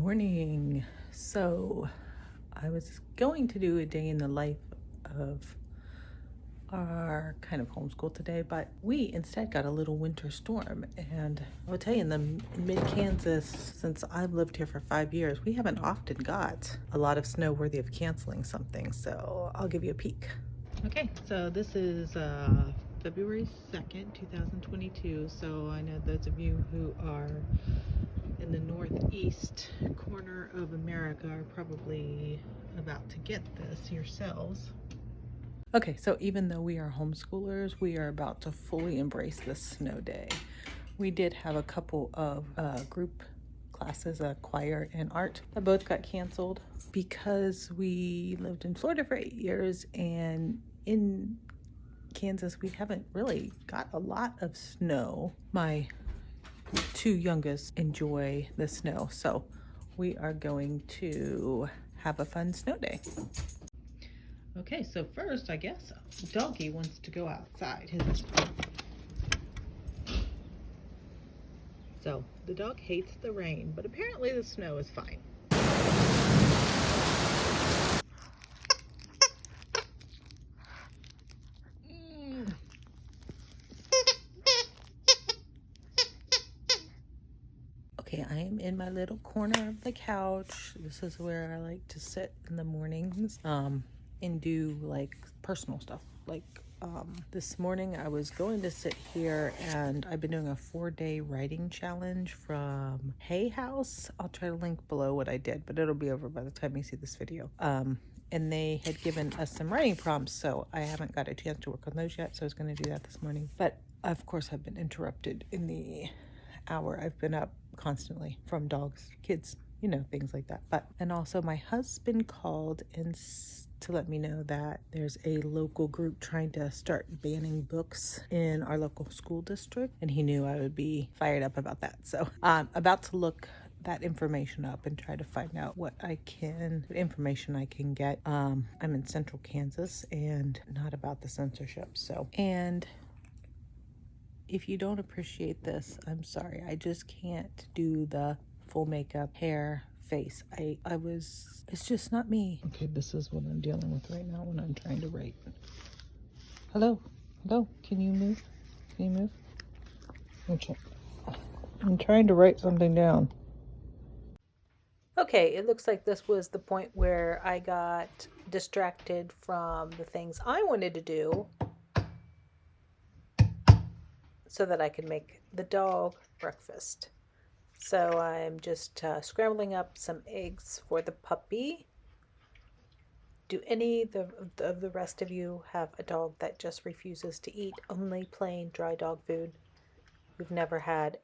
morning. So I was going to do a day in the life of our kind of homeschool today, but we instead got a little winter storm. And I will tell you, in mid-Kansas, since I've lived here for 5 years, we haven't often got a lot of snow worthy of canceling something. So I'll give you a peek. Okay, so this is February 2nd, 2022. So I know those of you who are in the northeast corner of America are probably about to get this yourselves. Okay, so even though we are homeschoolers, we are about to fully embrace this snow day. We did have a couple of group classes, choir and art, that both got canceled because we lived in Florida for 8 years, and in Kansas we haven't really got a lot of snow. My two youngest enjoy the snow, so we are going to have a fun snow day. Okay, so first, I guess, Doggy wants to go outside. So the dog hates the rain, but apparently the snow is fine. Okay, I am in my little corner of the couch. This is where I like to sit in the mornings and do like personal stuff. Like this morning I was going to sit here, and I've been doing a 4-day writing challenge from Hay House. I'll try to link below what I did, but it'll be over by the time you see this video. And they had given us some writing prompts, so I haven't got a chance to work on those yet, so I was going to do that this morning. But of course I've been interrupted in the hour I've been up constantly from dogs, kids, you know, things like that. And also my husband called and to let me know that there's a local group trying to start banning books in our local school district, and he knew I would be fired up about that. So I'm about to look that information up and try to find out what information I can get. I'm in central Kansas and not about the censorship. So, and if you don't appreciate this, I'm sorry. I just can't do the full makeup, hair, face. It's just not me. Okay, this is what I'm dealing with right now when I'm trying to write. Hello? Can you move? Okay. I'm trying to write something down. Okay, it looks like this was the point where I got distracted from the things I wanted to do so that I could make the dog breakfast. So I'm just scrambling up some eggs for the puppy. Do any of the rest of you have a dog that just refuses to eat only plain dry dog food? We've never had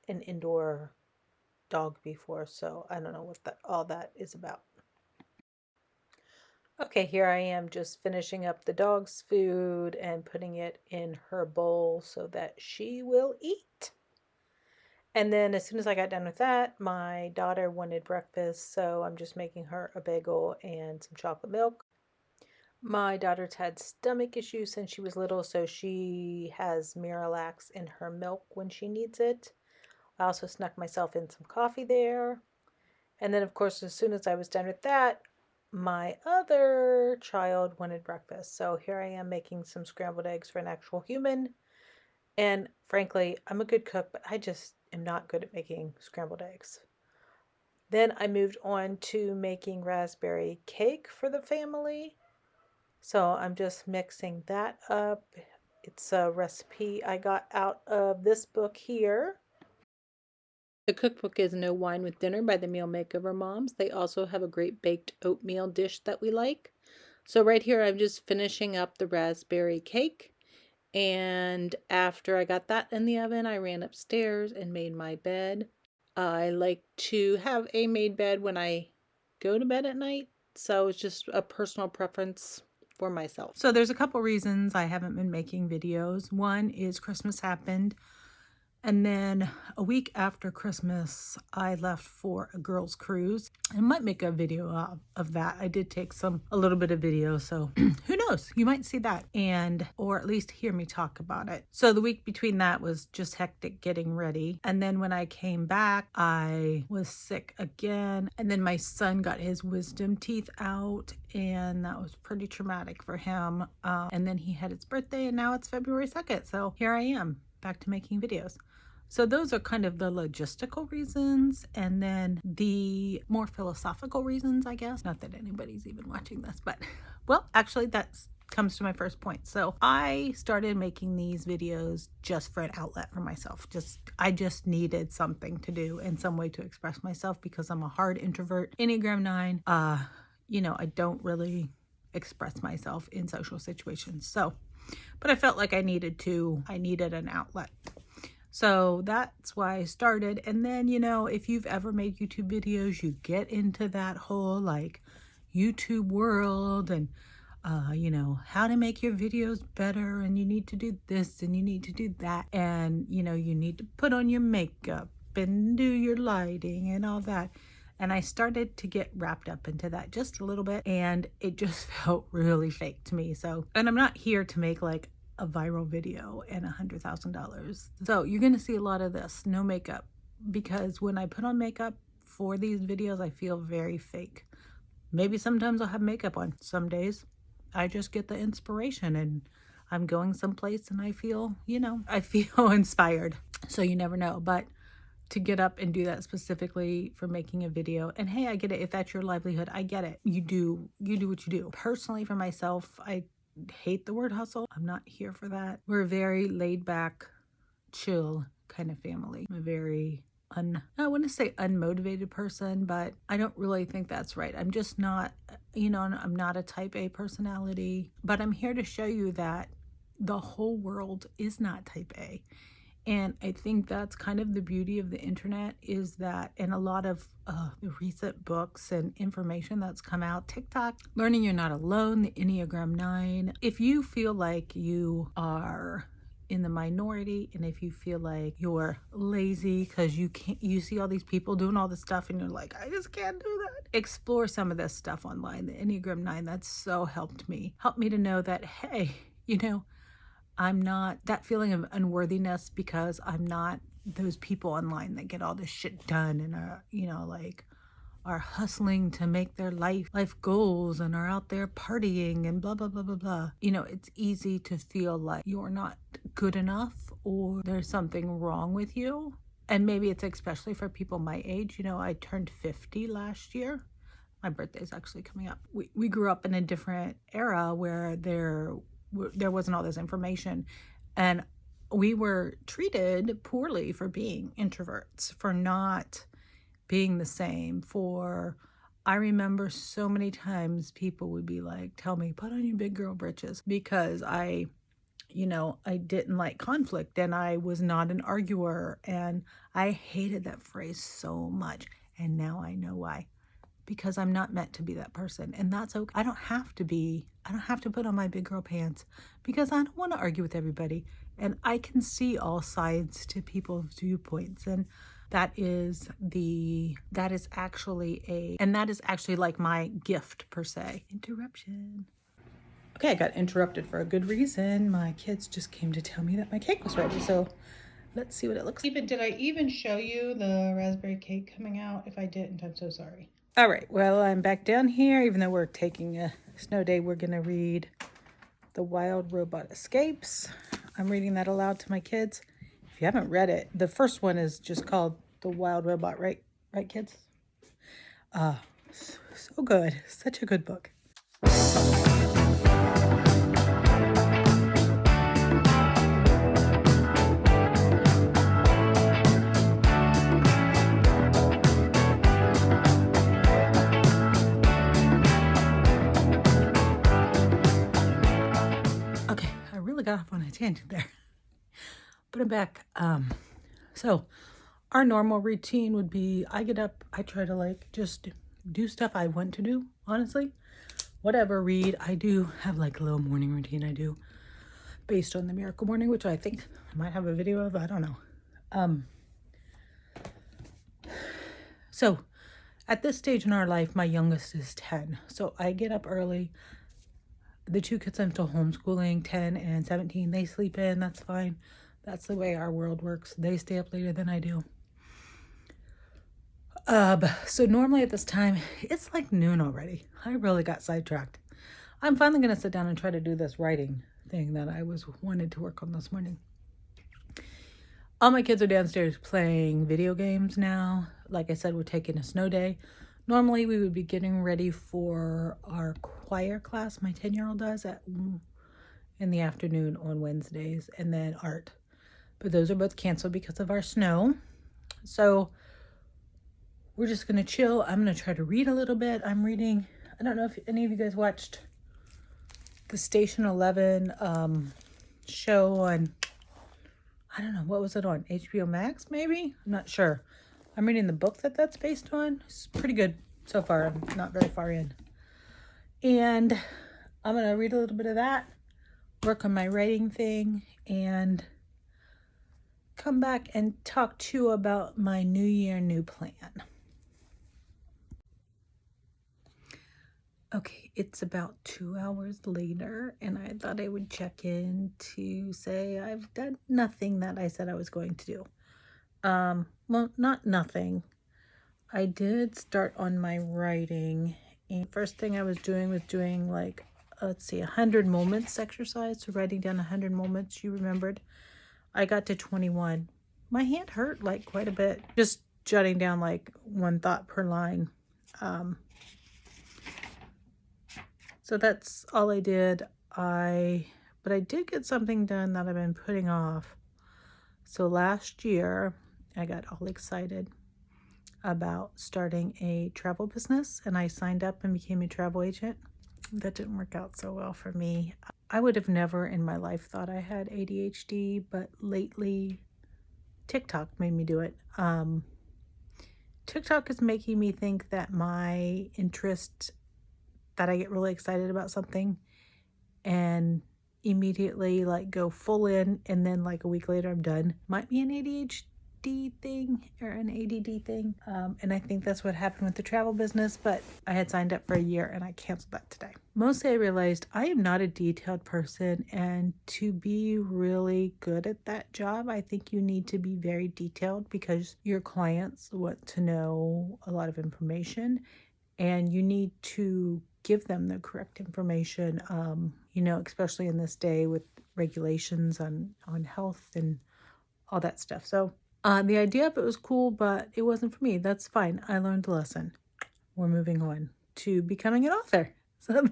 an indoor dog before, so I don't know what all that is about. Okay, here I am just finishing up the dog's food and putting it in her bowl so that she will eat. And then as soon as I got done with that, my daughter wanted breakfast, so I'm just making her a bagel and some chocolate milk. My daughter's had stomach issues since she was little, so she has Miralax in her milk when she needs it. I also snuck myself in some coffee there. And then, of course, as soon as I was done with that, my other child wanted breakfast. So here I am making some scrambled eggs for an actual human. And frankly, I'm a good cook, but I just am not good at making scrambled eggs. Then I moved on to making raspberry cake for the family. So I'm just mixing that up. It's a recipe I got out of this book here. The cookbook is No Wine with Dinner by the Meal Makeover Moms. They also have a great baked oatmeal dish that we like. So right here, I'm just finishing up the raspberry cake. And after I got that in the oven, I ran upstairs and made my bed. I like to have a made bed when I go to bed at night. So it's just a personal preference for myself. So there's a couple reasons I haven't been making videos. One is Christmas happened And then a week after Christmas, I left for a girls' cruise. I might make a video of that. I did take a little bit of video, so who knows? You might see that or at least hear me talk about it. So the week between that was just hectic getting ready. And then when I came back, I was sick again. And then my son got his wisdom teeth out, and that was pretty traumatic for him. And then he had his birthday, and now it's February 2nd. So here I am, back to making videos. So those are kind of the logistical reasons, and then the more philosophical reasons, I guess. Not that anybody's even watching this, but well, actually that comes to my first point. So I started making these videos just for an outlet for myself. I just needed something to do and some way to express myself because I'm a hard introvert, Enneagram 9. I don't really express myself in social situations. So, but I felt like I needed an outlet. So that's why I started. And then, if you've ever made YouTube videos, you get into that whole like YouTube world and, how to make your videos better. And you need to do this and you need to do that. And, you need to put on your makeup and do your lighting and all that. And I started to get wrapped up into that just a little bit. And it just felt really fake to me. So, and I'm not here to make like a viral video and $100,000. So you're going to see a lot of this, no makeup, because when I put on makeup for these videos, I feel very fake. Maybe sometimes I'll have makeup on. Some days I just get the inspiration and I'm going someplace and I feel inspired. So you never know. But to get up and do that specifically for making a video, and hey, I get it. If that's your livelihood, I get it. You do what you do. Personally, for myself, I hate the word hustle. I'm not here for that. We're a very laid back, chill kind of family. I'm a very I wouldn't say unmotivated person, but I don't really think that's right. I'm just not, I'm not a type A personality, but I'm here to show you that the whole world is not type A. And I think that's kind of the beauty of the internet is that, and a lot of the recent books and information that's come out, TikTok, Learning You're Not Alone, the Enneagram 9. If you feel like you are in the minority, and if you feel like you're lazy because you see all these people doing all this stuff and you're like, I just can't do that. Explore some of this stuff online. The Enneagram 9, that's so helped me to know that, hey, I'm not that feeling of unworthiness because I'm not those people online that get all this shit done and are hustling to make their life goals and are out there partying and blah, blah, blah, blah, blah. It's easy to feel like you're not good enough or there's something wrong with you. And maybe it's especially for people my age. I turned 50 last year. My birthday is actually coming up. We grew up in a different era where there wasn't all this information, and we were treated poorly for being introverts, for not being the same. I remember so many times people would be like, tell me, put on your big girl britches, because I didn't like conflict and I was not an arguer, and I hated that phrase so much. And now I know why. Because I'm not meant to be that person. And that's okay. I don't have to put on my big girl pants because I don't want to argue with everybody. And I can see all sides to people's viewpoints. And that is actually like my gift per se. Interruption. Okay, I got interrupted for a good reason. My kids just came to tell me that my cake was ready. So let's see what it looks like. Did I even show you the raspberry cake coming out? If I didn't, I'm so sorry. All right, well, I'm back down here. Even though we're taking a snow day, we're going to read The Wild Robot Escapes. I'm reading that aloud to my kids. If you haven't read it, the first one is just called The Wild Robot, right? Right, kids? So good. Such a good book. Got off on a tangent there, but I'm back. So our normal routine would be I get up, I try to just do stuff I want to do, honestly, whatever, read. I do have a little morning routine I do based on the Miracle Morning, which I think I might have a video of, I don't know. So at this stage in our life, my youngest is 10. So I get up early. The two kids I'm still homeschooling, 10 and 17, they sleep in. That's fine. That's the way our world works. They stay up later than I do. So normally at this time, it's like noon already. I really got sidetracked. I'm finally going to sit down and try to do this writing thing that I wanted to work on this morning. All my kids are downstairs playing video games now. Like I said, we're taking a snow day. Normally we would be getting ready for our choir class my 10-year-old does in the afternoon on Wednesdays, and then art. But those are both canceled because of our snow. So we're just going to chill. I'm going to try to read a little bit. I'm reading, I don't know if any of you guys watched the Station 11 show on, I don't know, what was it on? HBO Max, maybe? I'm not sure. I'm reading the book that's based on. It's pretty good so far. I'm not very far in. And I'm going to read a little bit of that, work on my writing thing, and come back and talk to you about my New Year, new plan. Okay, it's about 2 hours later, and I thought I would check in to say I've done nothing that I said I was going to do. Well, not nothing. I did start on my writing, and first thing I was doing like, let's see, 100 moments exercise. So writing down 100 moments you remembered. I got to 21. My hand hurt like quite a bit. Just jotting down like one thought per line. So that's all I did. But I did get something done that I've been putting off. So last year, I got all excited about starting a travel business, and I signed up and became a travel agent. That didn't work out so well for me. I would have never in my life thought I had ADHD, but lately TikTok made me do it. TikTok is making me think that my interest, that I get really excited about something and immediately like go full in, and then like a week later I'm done. Might be an ADHD thing or an ADD thing. And I think that's what happened with the travel business, but I had signed up for a year and I canceled that today. Mostly I realized I am not a detailed person, and to be really good at that job, I think you need to be very detailed because your clients want to know a lot of information, and you need to give them the correct information, especially in this day with regulations on health and all that stuff. So the idea of it was cool, but it wasn't for me. That's fine. I learned a lesson. We're moving on to becoming an author. So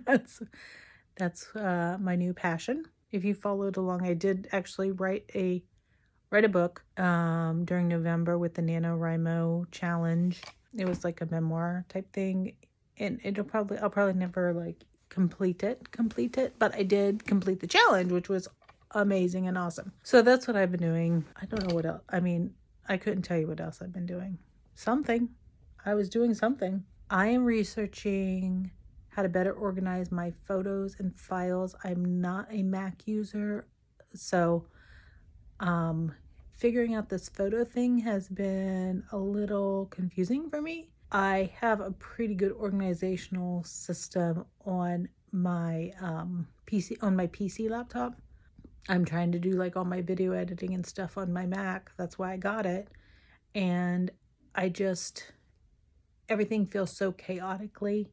that's my new passion. If you followed along, I did actually write a book during November with the NaNoWriMo challenge. It was like a memoir type thing. And I'll probably never like complete it, but I did complete the challenge, which was amazing and awesome. So that's what I've been doing. I don't know what else. I mean, I couldn't tell you what else I've been doing. Something. I was doing something. I am researching how to better organize my photos and files. I'm not a Mac user, so figuring out this photo thing has been a little confusing for me. I have a pretty good organizational system on my PC laptop. I'm trying to do like all my video editing and stuff on my Mac. That's why I got it. And everything feels so chaotically.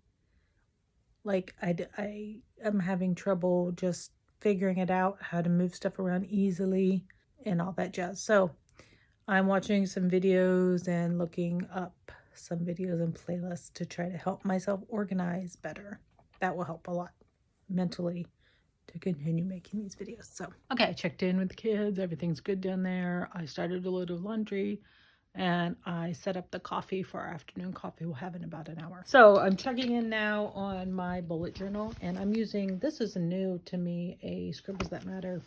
Like I am having trouble just figuring it out, how to move stuff around easily and all that jazz. So I'm watching some videos and looking up some videos and playlists to try to help myself organize better. That will help a lot mentally to continue making these videos. So, okay, I checked in with the kids. Everything's good down there. I started a load of laundry, and I set up the coffee for our afternoon coffee we'll have in about an hour. So I'm checking in now on my bullet journal, and I'm using, this is new to me, a Scribbles That Matter,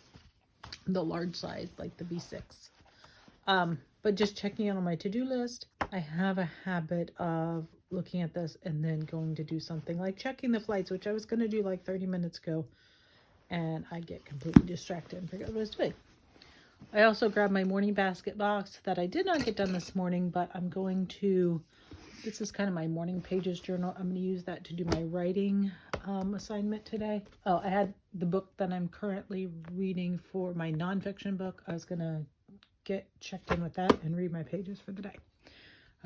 the large size, like the B6. But just checking in on my to-do list. I have a habit of looking at this and then going to do something like checking the flights, which I was going to do like 30 minutes ago, and I get completely distracted and forget what I was doing. I also grabbed my morning basket box that I did not get done this morning, but I'm going to, this is kind of my morning pages journal. I'm going to use that to do my writing assignment today. Oh, I had the book that I'm currently reading for my nonfiction book. I was going to get checked in with that and read my pages for the day.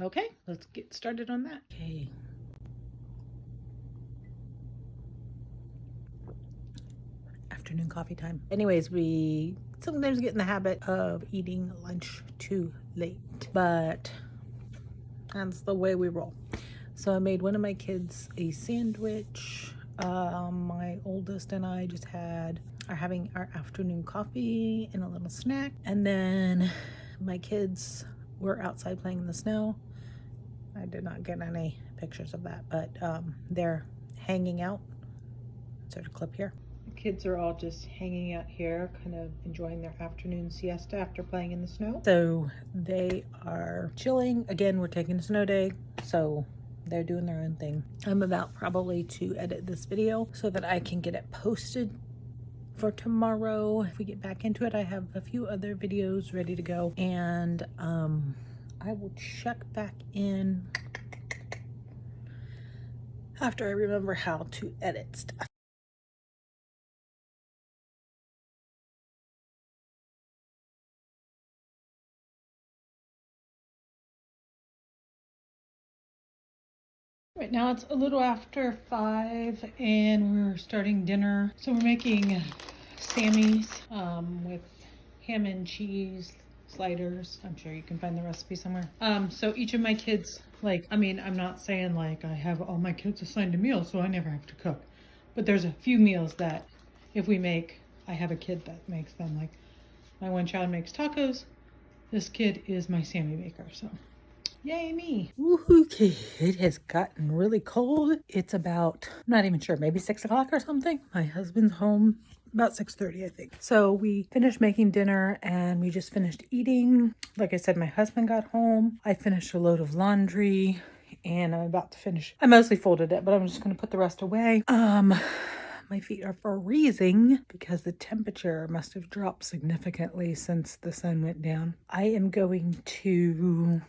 Okay, let's get started on that. Okay. Afternoon coffee time. Anyways, we sometimes get in the habit of eating lunch too late, but that's the way we roll. So I made one of my kids a sandwich. My oldest and I just are having our afternoon coffee and a little snack. And then my kids were outside playing in the snow. I did not get any pictures of that, but they're hanging out. Insert a clip here. The kids are all just hanging out here, kind of enjoying their afternoon siesta after playing in the snow. So they are chilling. Again, we're taking a snow day, so they're doing their own thing. I'm about probably to edit this video so that I can get it posted for tomorrow. If we get back into it, I have a few other videos ready to go, and I will check back in after I remember how to edit stuff. Right now it's a little after 5 and we're starting dinner. So we're making Sammy's with ham and cheese sliders. I'm sure you can find the recipe somewhere. So each of my kids, I'm not saying like I have all my kids assigned a meal so I never have to cook. But there's a few meals that if we make, I have a kid that makes them. Like my one child makes tacos. This kid is my Sammy maker, so. Yay me. Okay, it has gotten really cold. It's about, I'm not even sure, maybe 6 o'clock or something. My husband's home about 6:30, I think. So we finished making dinner and we just finished eating. Like I said, my husband got home. I finished a load of laundry and I'm about to finish. I mostly folded it, but I'm just going to put the rest away. My feet are freezing because the temperature must have dropped significantly since the sun went down. I am going to,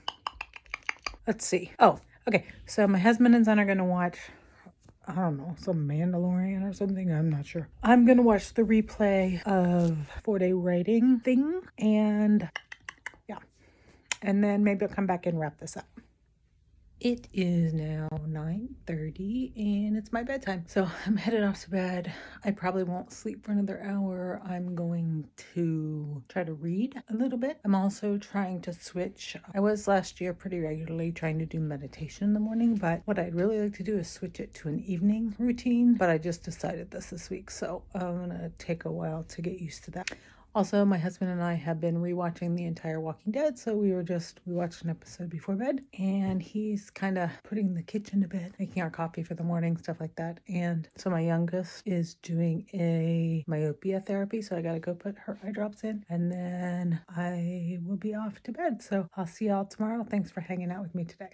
let's see. Oh, okay. So my husband and son are going to watch, I don't know, some Mandalorian or something. I'm not sure. I'm going to watch the replay of 4-day writing thing. And yeah. And then maybe I'll come back and wrap this up. It is now 9:30 and it's my bedtime. So I'm headed off to bed. I probably won't sleep for another hour. I'm going to try to read a little bit. I'm also trying to switch. I was last year pretty regularly trying to do meditation in the morning, but what I'd really like to do is switch it to an evening routine. But I just decided this week, so I'm gonna take a while to get used to that. Also, my husband and I have been rewatching the entire Walking Dead, so we watched an episode before bed, and he's kind of putting the kitchen to bed, making our coffee for the morning, stuff like that. And so my youngest is doing a myopia therapy, so I gotta go put her eye drops in, and then I will be off to bed. So I'll see y'all tomorrow. Thanks for hanging out with me today.